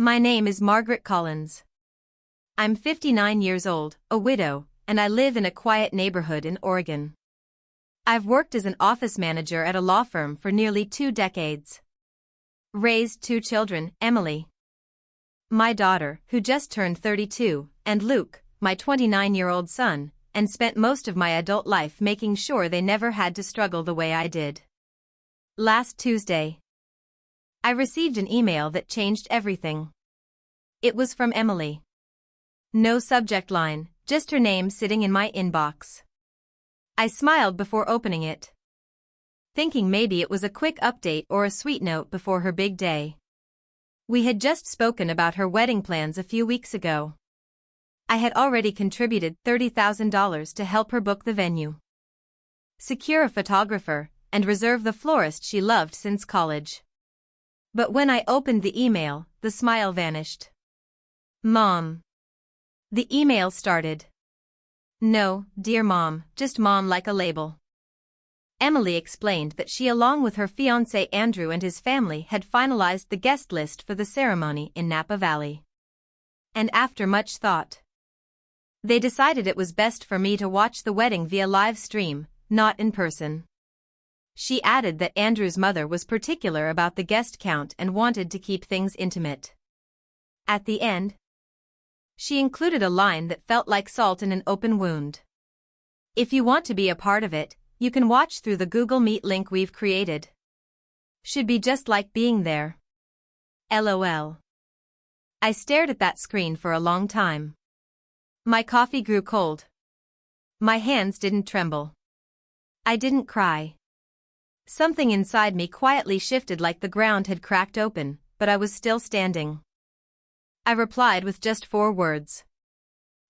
My name is Margaret Collins. I'm 59 years old, a widow, and I live in a quiet neighborhood in Oregon. I've worked as an office manager at a law firm for nearly 2 decades. Raised 2 children, Emily, my daughter, who just turned 32, and Luke, my 29-year-old son, and spent most of my adult life making sure they never had to struggle the way I did. Last Tuesday, I received an email that changed everything. It was from Emily. No subject line, just her name sitting in my inbox. I smiled before opening it, thinking maybe it was a quick update or a sweet note before her big day. We had just spoken about her wedding plans a few weeks ago. I had already contributed $30,000 to help her book the venue, secure a photographer, and reserve the florist she loved since college. But when I opened the email, the smile vanished. Mom. The email started. No, dear Mom, just Mom like a label. Emily explained that she along with her fiancé Andrew and his family had finalized the guest list for the ceremony in Napa Valley. And after much thought, they decided it was best for me to watch the wedding via live stream, not in person. She added that Andrew's mother was particular about the guest count and wanted to keep things intimate. At the end, she included a line that felt like salt in an open wound. If you want to be a part of it, you can watch through the Google Meet link we've created. Should be just like being there. LOL. I stared at that screen for a long time. My coffee grew cold. My hands didn't tremble. I didn't cry. Something inside me quietly shifted like the ground had cracked open, but I was still standing. I replied with just 4 words.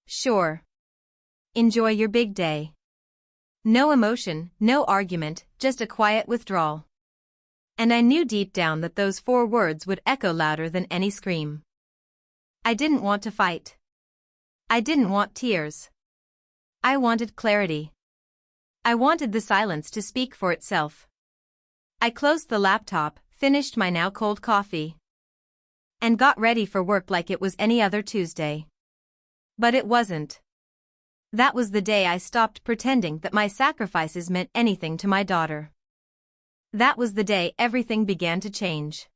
Sure. Enjoy your big day. No emotion, no argument, just a quiet withdrawal. And I knew deep down that those 4 words would echo louder than any scream. I didn't want to fight. I didn't want tears. I wanted clarity. I wanted the silence to speak for itself. I closed the laptop, finished my now cold coffee, and got ready for work like it was any other Tuesday. But it wasn't. That was the day I stopped pretending that my sacrifices meant anything to my daughter. That was the day everything began to change.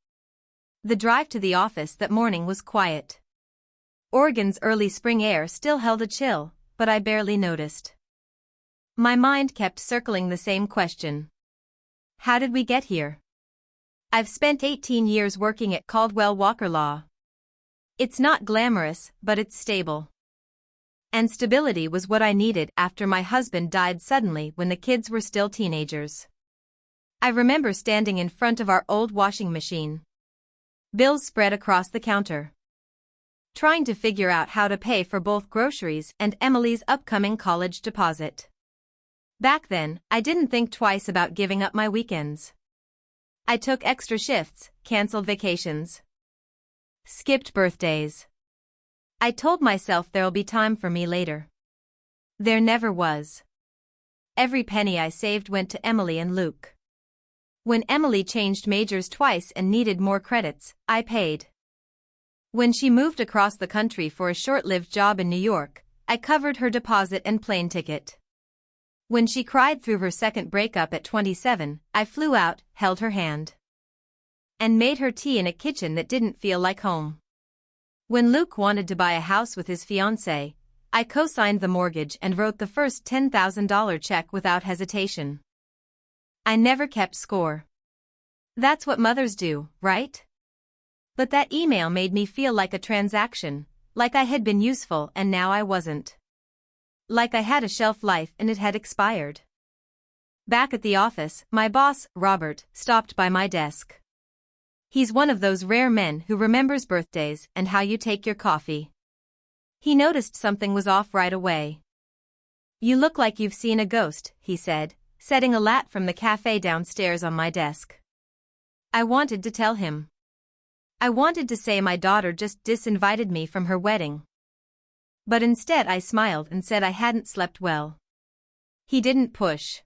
The drive to the office that morning was quiet. Oregon's early spring air still held a chill, but I barely noticed. My mind kept circling the same question. How did we get here? I've spent 18 years working at Caldwell Walker Law. It's not glamorous, but it's stable. And stability was what I needed after my husband died suddenly when the kids were still teenagers. I remember standing in front of our old washing machine, bills spread across the counter, trying to figure out how to pay for both groceries and Emily's upcoming college deposit. Back then, I didn't think twice about giving up my weekends. I took extra shifts, canceled vacations, skipped birthdays. I told myself there'll be time for me later. There never was. Every penny I saved went to Emily and Luke. When Emily changed majors twice and needed more credits, I paid. When she moved across the country for a short-lived job in New York, I covered her deposit and plane ticket. When she cried through her second breakup at 27, I flew out, held her hand, and made her tea in a kitchen that didn't feel like home. When Luke wanted to buy a house with his fiancée, I co-signed the mortgage and wrote the first $10,000 check without hesitation. I never kept score. That's what mothers do, right? But that email made me feel like a transaction, like I had been useful and now I wasn't. Like I had a shelf life and it had expired. Back at the office, my boss, Robert, stopped by my desk. He's one of those rare men who remembers birthdays and how you take your coffee. He noticed something was off right away. You look like you've seen a ghost, he said, setting a lat from the cafe downstairs on my desk. I wanted to tell him. I wanted to say my daughter just disinvited me from her wedding. But instead I smiled and said I hadn't slept well. He didn't push.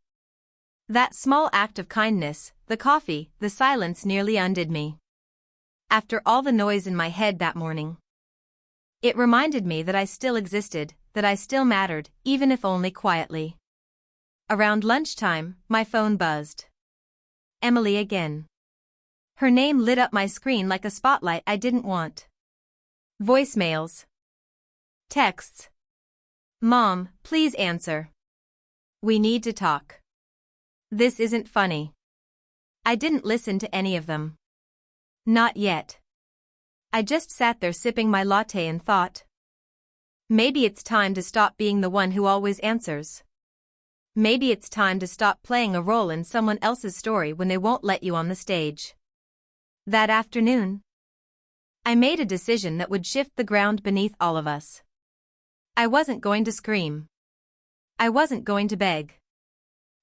That small act of kindness, the coffee, the silence nearly undid me. After all the noise in my head that morning, it reminded me that I still existed, that I still mattered, even if only quietly. Around lunchtime, my phone buzzed. Emily again. Her name lit up my screen like a spotlight I didn't want. Voicemails. Texts. Mom, please answer. We need to talk. This isn't funny. I didn't listen to any of them. Not yet. I just sat there sipping my latte and thought. Maybe it's time to stop being the one who always answers. Maybe it's time to stop playing a role in someone else's story when they won't let you on the stage. That afternoon, I made a decision that would shift the ground beneath all of us. I wasn't going to scream. I wasn't going to beg.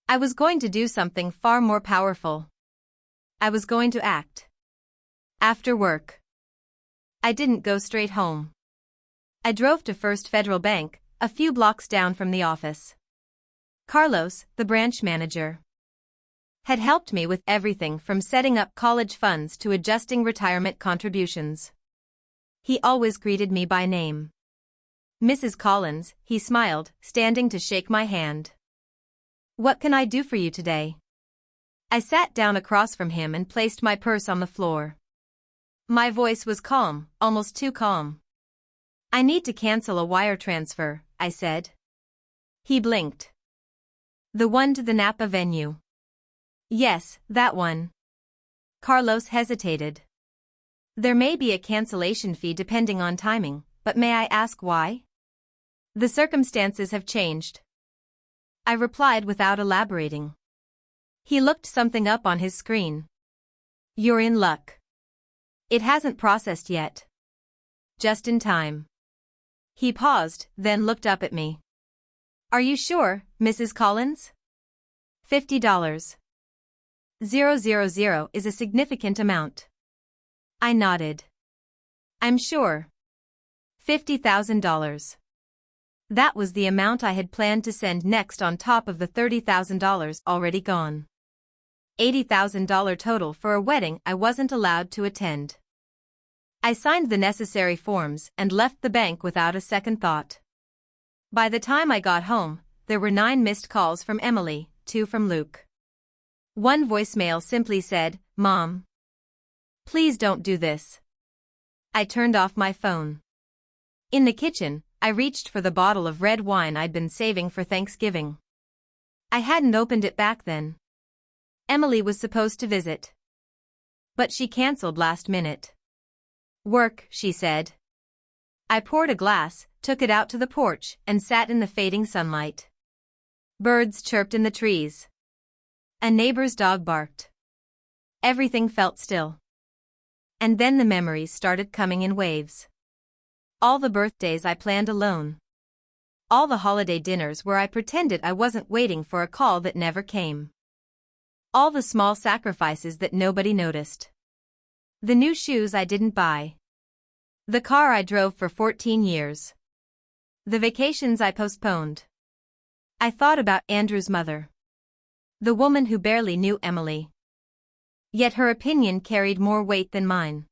I was going to do something far more powerful. I was going to act. After work, I didn't go straight home. I drove to First Federal Bank, a few blocks down from the office. Carlos, the branch manager, had helped me with everything from setting up college funds to adjusting retirement contributions. He always greeted me by name. Mrs. Collins, he smiled, standing to shake my hand. What can I do for you today? I sat down across from him and placed my purse on the floor. My voice was calm, almost too calm. I need to cancel a wire transfer, I said. He blinked. The one to the Napa venue. Yes, that one. Carlos hesitated. There may be a cancellation fee depending on timing, but may I ask why? The circumstances have changed. I replied without elaborating. He looked something up on his screen. You're in luck. It hasn't processed yet. Just in time. He paused, then looked up at me. Are you sure, Mrs. Collins? $50. 000 is a significant amount. I nodded. I'm sure. $50,000. That was the amount I had planned to send next on top of the $30,000 already gone. $80,000 total for a wedding I wasn't allowed to attend. I signed the necessary forms and left the bank without a second thought. By the time I got home, there were 9 missed calls from Emily, 2 from Luke. One voicemail simply said, Mom, please don't do this. I turned off my phone. In the kitchen, I reached for the bottle of red wine I'd been saving for Thanksgiving. I hadn't opened it back then. Emily was supposed to visit. But she canceled last minute. Work, she said. I poured a glass, took it out to the porch, and sat in the fading sunlight. Birds chirped in the trees. A neighbor's dog barked. Everything felt still. And then the memories started coming in waves. All the birthdays I planned alone. All the holiday dinners where I pretended I wasn't waiting for a call that never came. All the small sacrifices that nobody noticed. The new shoes I didn't buy. The car I drove for 14 years. The vacations I postponed. I thought about Andrew's mother. The woman who barely knew Emily. Yet her opinion carried more weight than mine.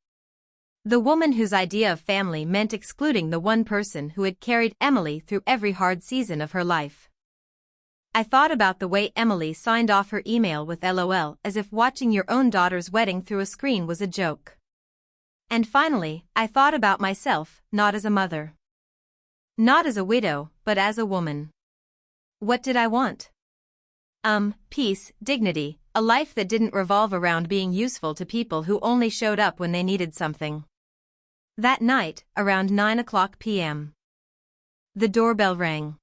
The woman whose idea of family meant excluding the one person who had carried Emily through every hard season of her life. I thought about the way Emily signed off her email with LOL as if watching your own daughter's wedding through a screen was a joke. And finally, I thought about myself, not as a mother. Not as a widow, but as a woman. What did I want? Peace, dignity, a life that didn't revolve around being useful to people who only showed up when they needed something. That night, around 9:00 p.m. The doorbell rang.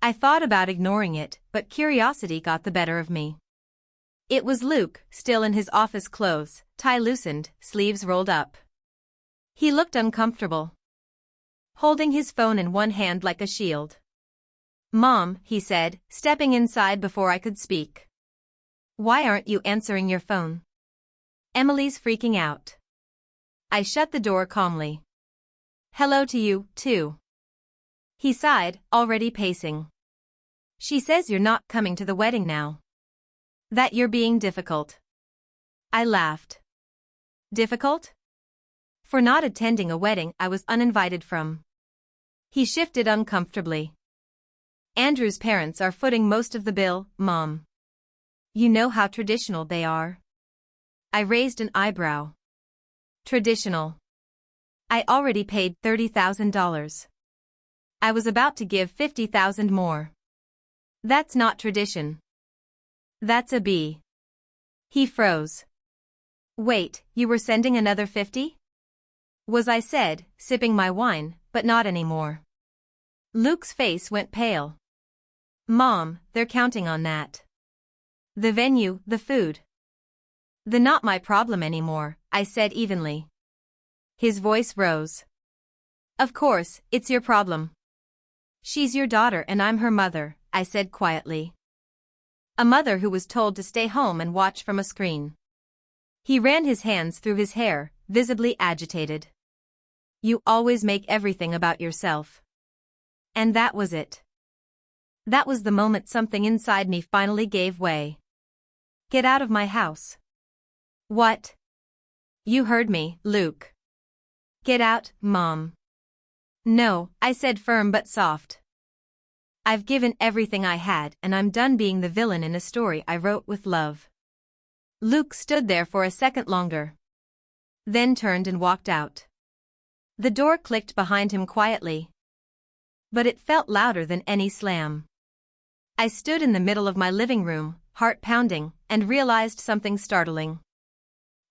I thought about ignoring it, but curiosity got the better of me. It was Luke, still in his office clothes, tie loosened, sleeves rolled up. He looked uncomfortable, holding his phone in one hand like a shield. Mom, he said, stepping inside before I could speak. Why aren't you answering your phone? Emily's freaking out. I shut the door calmly. Hello to you, too. He sighed, already pacing. She says you're not coming to the wedding now. That you're being difficult. I laughed. Difficult? for not attending a wedding I was uninvited from. He shifted uncomfortably. Andrew's parents are footing most of the bill, Mom. You know how traditional they are. I raised an eyebrow. Traditional. I already paid $30,000. I was about to give $50,000 more. That's not tradition. That's a B. He froze. Wait, you were sending another 50? Was I said, sipping my wine, but not anymore. Luke's face went pale. Mom, they're counting on that. The venue, the food. The not my problem anymore, I said evenly. His voice rose. Of course, it's your problem. She's your daughter and I'm her mother, I said quietly. A mother who was told to stay home and watch from a screen. He ran his hands through his hair, visibly agitated. You always make everything about yourself. And that was it. That was the moment something inside me finally gave way. Get out of my house. What? You heard me, Luke. Get out, Mom. No, I said firm but soft. I've given everything I had and I'm done being the villain in a story I wrote with love. Luke stood there for a second longer. Then turned and walked out. The door clicked behind him quietly. But it felt louder than any slam. I stood in the middle of my living room, heart pounding, and realized something startling.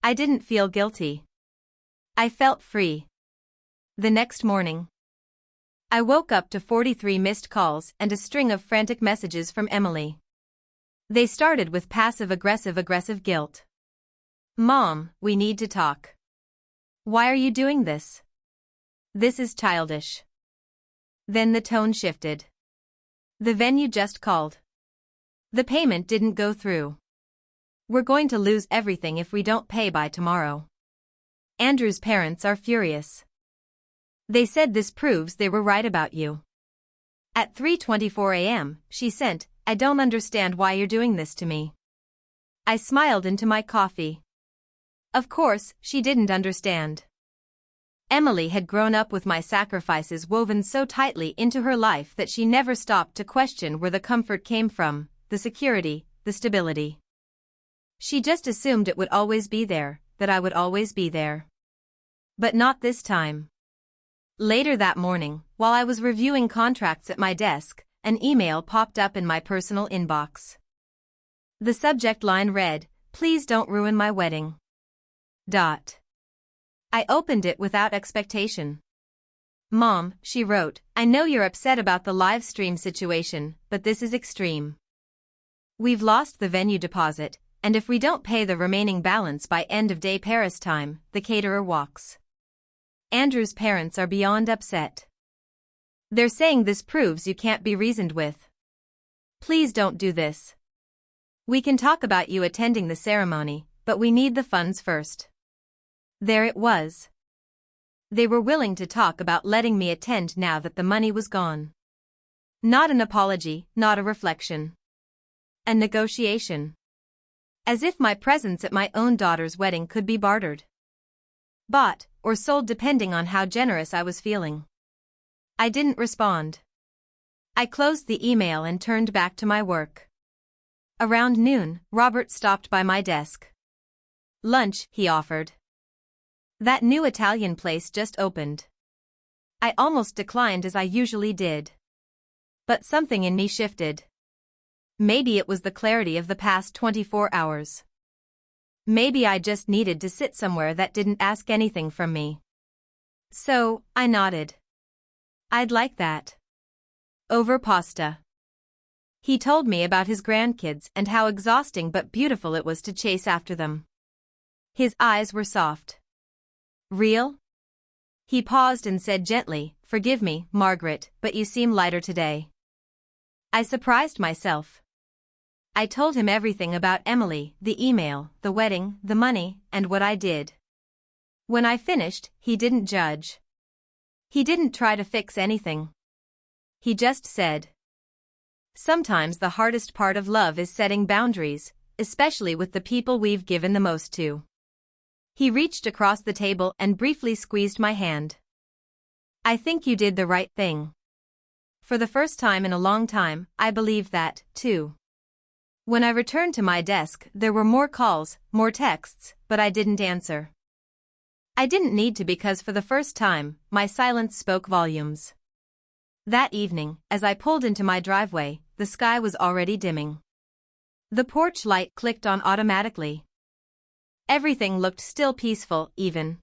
I didn't feel guilty. I felt free. The next morning, I woke up to 43 missed calls and a string of frantic messages from Emily. They started with passive-aggressive guilt. Mom, we need to talk. Why are you doing this? This is childish. Then the tone shifted. The venue just called. The payment didn't go through. We're going to lose everything if we don't pay by tomorrow. Andrew's parents are furious. They said this proves they were right about you. At 3:24 a.m., she sent, I don't understand why you're doing this to me. I smiled into my coffee. Of course, she didn't understand. Emily had grown up with my sacrifices woven so tightly into her life that she never stopped to question where the comfort came from, the security, the stability. She just assumed it would always be there, that I would always be there. But not this time. Later that morning, while I was reviewing contracts at my desk, an email popped up in my personal inbox. The subject line read, "Please don't ruin my wedding." I opened it without expectation. Mom, she wrote, I know you're upset about the live stream situation, but this is extreme. We've lost the venue deposit, and if we don't pay the remaining balance by end of day Paris time, the caterer walks. Andrew's parents are beyond upset. They're saying this proves you can't be reasoned with. Please don't do this. We can talk about you attending the ceremony, but we need the funds first. There it was. They were willing to talk about letting me attend now that the money was gone. Not an apology, not a reflection. A negotiation. As if my presence at my own daughter's wedding could be bartered. Bought, or sold depending on how generous I was feeling. I didn't respond. I closed the email and turned back to my work. Around noon, Robert stopped by my desk. Lunch, he offered. That new Italian place just opened. I almost declined as I usually did. But something in me shifted. Maybe it was the clarity of the past 24 hours. Maybe I just needed to sit somewhere that didn't ask anything from me. So, I nodded. I'd like that. Over pasta. He told me about his grandkids and how exhausting but beautiful it was to chase after them. His eyes were soft. Real? He paused and said gently, Forgive me, Margaret, but you seem lighter today. I surprised myself. I told him everything about Emily, the email, the wedding, the money, and what I did. When I finished, he didn't judge. He didn't try to fix anything. He just said, Sometimes the hardest part of love is setting boundaries, especially with the people we've given the most to. He reached across the table and briefly squeezed my hand. I think you did the right thing. For the first time in a long time, I believed that, too. When I returned to my desk, there were more calls, more texts, but I didn't answer. I didn't need to because for the first time, my silence spoke volumes. That evening, as I pulled into my driveway, the sky was already dimming. The porch light clicked on automatically. Everything looked still peaceful, even.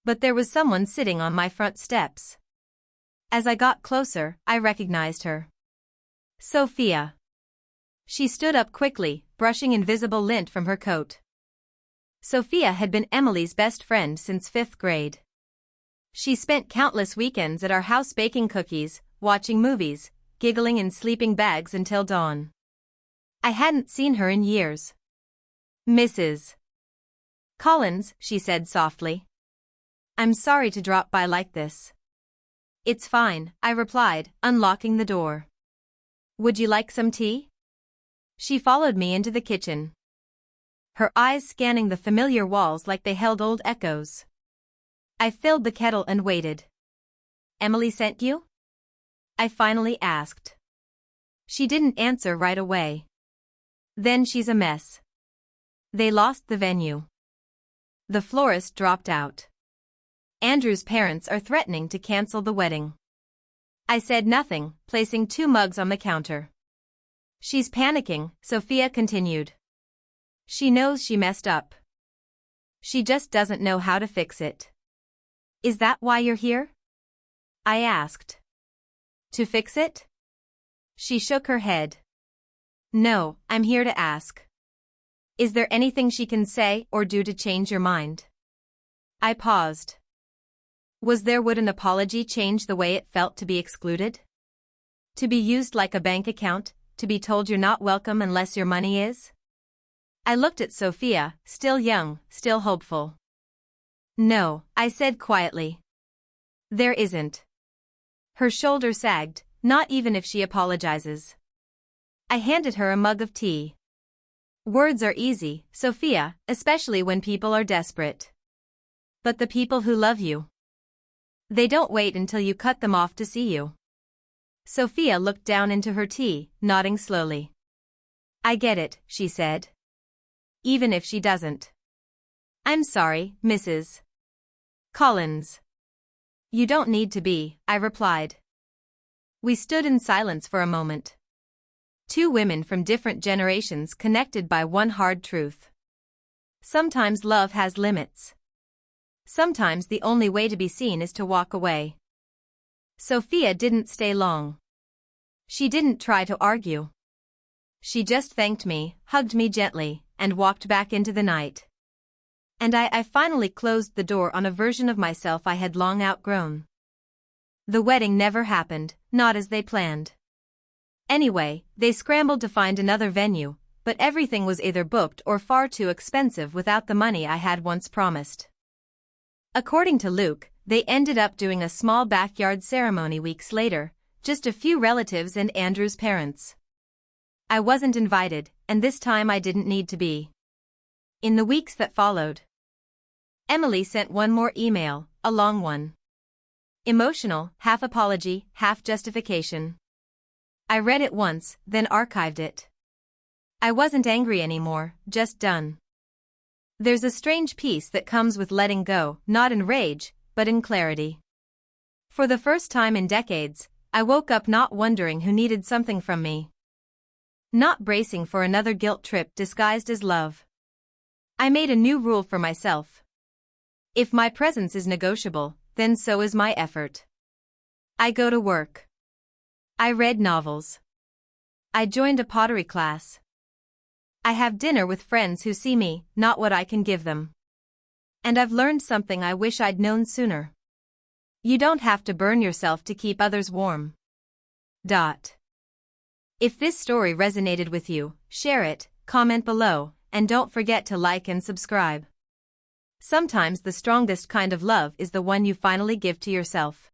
But there was someone sitting on my front steps. As I got closer, I recognized her. Sophia. She stood up quickly, brushing invisible lint from her coat. Sophia had been Emily's best friend since 5th grade. She spent countless weekends at our house baking cookies, watching movies, giggling in sleeping bags until dawn. I hadn't seen her in years. Mrs. Collins, she said softly. I'm sorry to drop by like this. It's fine, I replied, unlocking the door. Would you like some tea? She followed me into the kitchen. Her eyes scanning the familiar walls like they held old echoes. I filled the kettle and waited. Emily sent you? I finally asked. She didn't answer right away. Then she's a mess. They lost the venue. The florist dropped out. Andrew's parents are threatening to cancel the wedding. I said nothing, placing 2 mugs on the counter. She's panicking, Sophia continued. She knows she messed up. She just doesn't know how to fix it. Is that why you're here? I asked. To fix it? She shook her head. No, I'm here to ask. Is there anything she can say or do to change your mind? I paused. Would an apology change the way it felt to be excluded? To be used like a bank account, to be told you're not welcome unless your money is? I looked at Sophia, still young, still hopeful. No, I said quietly. There isn't. Her shoulder sagged, not even if she apologizes. I handed her a mug of tea. Words are easy, Sophia, especially when people are desperate. But the people who love you, they don't wait until you cut them off to see you. Sophia looked down into her tea, nodding slowly. I get it, she said. Even if she doesn't. I'm sorry, Mrs. Collins. You don't need to be, I replied. We stood in silence for a moment. 2 women from different generations connected by one hard truth. Sometimes love has limits. Sometimes the only way to be seen is to walk away. Sophia didn't stay long. She didn't try to argue. She just thanked me, hugged me gently, and walked back into the night. And I finally closed the door on a version of myself I had long outgrown. The wedding never happened, not as they planned. Anyway, they scrambled to find another venue, but everything was either booked or far too expensive without the money I had once promised. According to Luke, they ended up doing a small backyard ceremony weeks later, just a few relatives and Andrew's parents. I wasn't invited, and this time I didn't need to be. In the weeks that followed, Emily sent one more email, a long one. Emotional, half apology, half justification. I read it once, then archived it. I wasn't angry anymore, just done. There's a strange peace that comes with letting go, not in rage, but in clarity. For the first time in decades, I woke up not wondering who needed something from me. Not bracing for another guilt trip disguised as love. I made a new rule for myself. If my presence is negotiable, then so is my effort. I go to work. I read novels. I joined a pottery class. I have dinner with friends who see me, not what I can give them. And I've learned something I wish I'd known sooner. You don't have to burn yourself to keep others warm. If this story resonated with you, share it, comment below, and don't forget to like and subscribe. Sometimes the strongest kind of love is the one you finally give to yourself.